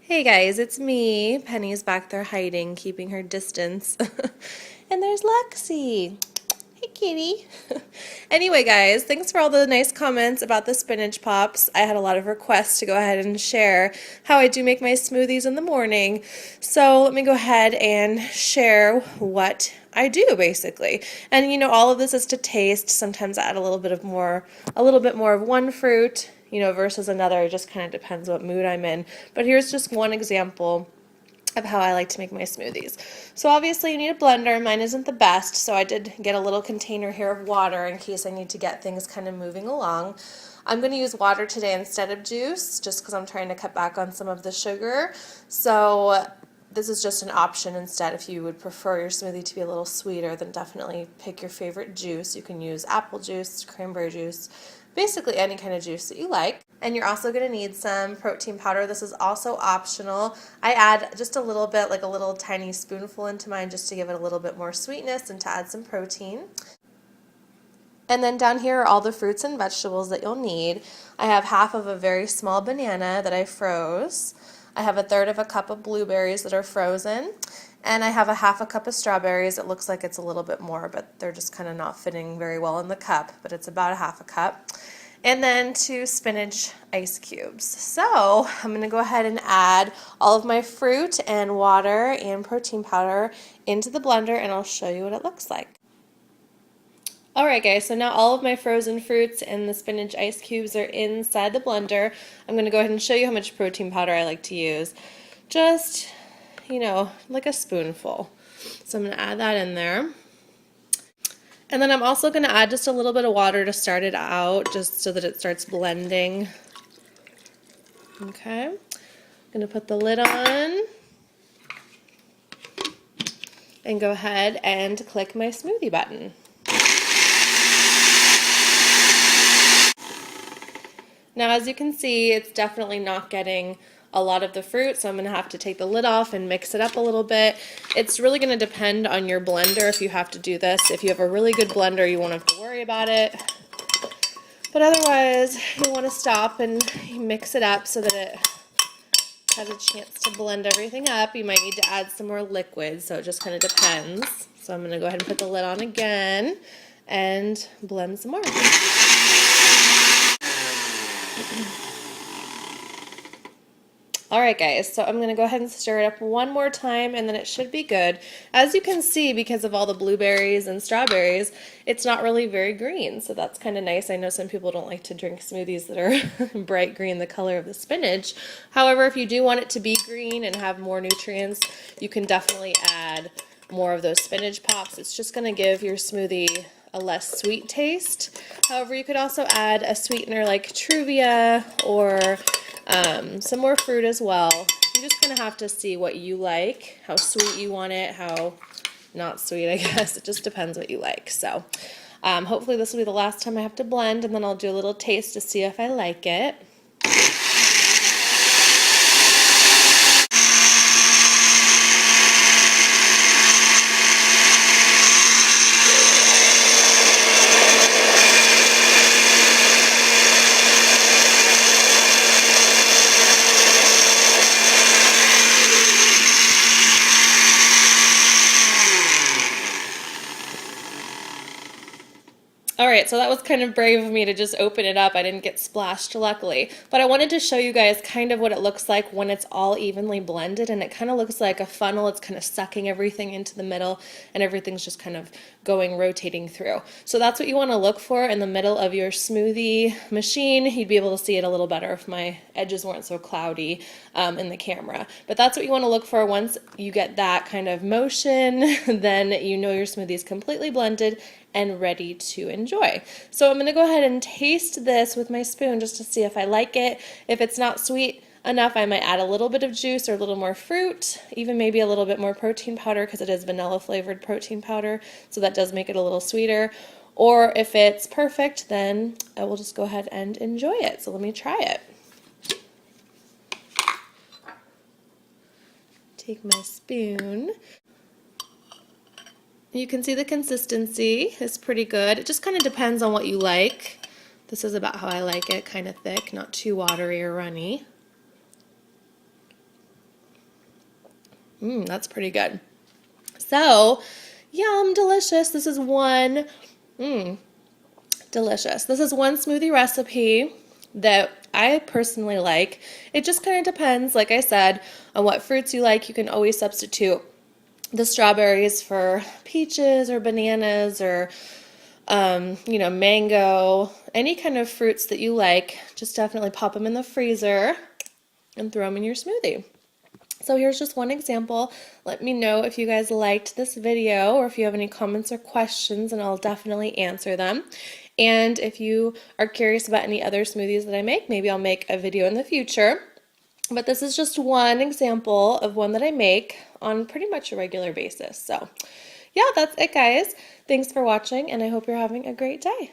Hey guys, it's me. Penny's back there hiding, keeping her distance. And there's Lexi. Hey kitty. Anyway guys, thanks for all the nice comments about the spinach pops. I had a lot of requests to go ahead and share how I do make my smoothies in the morning. So let me go ahead and share what I do basically. And you know, all of this is to taste. Sometimes I add a little bit more of one fruit, you know, versus another. It just kind of depends what mood I'm in. But here's just one example of how I like to make my smoothies. So obviously you need a blender. Mine isn't the best, so I did get a little container here of water in case I need to get things kind of moving along. I'm going to use water today instead of juice just because I'm trying to cut back on some of the sugar. So this is just an option instead. If you would prefer your smoothie to be a little sweeter, then definitely pick your favorite juice. You can use apple juice, cranberry juice, basically any kind of juice that you like. And you're also going to need some protein powder. This is also optional. I add just a little bit, like a little tiny spoonful into mine just to give it a little bit more sweetness and to add some protein. And then down here are all the fruits and vegetables that you'll need. I have half of a very small banana that I froze. I have a third of a cup of blueberries that are frozen. And I have a half a cup of strawberries. It looks like it's a little bit more, but they're just kind of not fitting very well in the cup, but it's about a half a cup. And then 2 spinach ice cubes. So I'm going to go ahead and add all of my fruit and water and protein powder into the blender, and I'll show you what it looks like. Alright guys, so now all of my frozen fruits and the spinach ice cubes are inside the blender. I'm going to go ahead and show you how much protein powder I like to use. Just, you know, like a spoonful. So I'm going to add that in there. And then I'm also going to add just a little bit of water to start it out, just so that it starts blending. Okay, I'm going to put the lid on and go ahead and click my smoothie button. Now as you can see, it's definitely not getting a lot of the fruit, so I'm going to have to take the lid off and mix it up a little bit. It's really going to depend on your blender if you have to do this. If you have a really good blender, you won't have to worry about it. But otherwise, you want to stop and mix it up so that it has a chance to blend everything up. You might need to add some more liquid, so it just kind of depends. So I'm going to go ahead and put the lid on again and blend some more. Alright guys, so I'm going to go ahead and stir it up one more time and then it should be good. As you can see, because of all the blueberries and strawberries, it's not really very green, so that's kind of nice. I know some people don't like to drink smoothies that are bright green, the color of the spinach. However, if you do want it to be green and have more nutrients, you can definitely add more of those spinach pops. It's just going to give your smoothie a less sweet taste. However, you could also add a sweetener like Truvia or some more fruit as well. You just kind of have to see what you like, how sweet you want it, how not sweet, I guess. It just depends what you like. So hopefully this will be the last time I have to blend, and then I'll do a little taste to see if I like it. Alright, so that was kind of brave of me to just open it up. I didn't get splashed, luckily. But I wanted to show you guys kind of what it looks like when it's all evenly blended, and it kind of looks like a funnel. It's kind of sucking everything into the middle, and everything's just kind of rotating through. So that's what you want to look for in the middle of your smoothie machine. You'd be able to see it a little better if my edges weren't so cloudy in the camera. But that's what you want to look for. Once you get that kind of motion, then you know your smoothie is completely blended and ready to enjoy. So I'm going to go ahead and taste this with my spoon just to see if I like it. If it's not sweet enough, I might add a little bit of juice or a little more fruit, even maybe a little bit more protein powder because it is vanilla flavored protein powder, so that does make it a little sweeter. Or if it's perfect, then I will just go ahead and enjoy it. So let me try it. Take my spoon. You can see the consistency is pretty good. It just kind of depends on what you like. This is about how I like it, kind of thick, not too watery or runny. That's pretty good. So, yum, delicious. This is one, delicious. This is one smoothie recipe that I personally like. It just kind of depends, like I said, on what fruits you like. You can always substitute the strawberries for peaches or bananas or, mango, any kind of fruits that you like. Just definitely pop them in the freezer and throw them in your smoothie. So here's just one example. Let me know if you guys liked this video or if you have any comments or questions, and I'll definitely answer them. And if you are curious about any other smoothies that I make, maybe I'll make a video in the future. But this is just one example of one that I make on pretty much a regular basis. So yeah, that's it, guys. Thanks for watching, and I hope you're having a great day.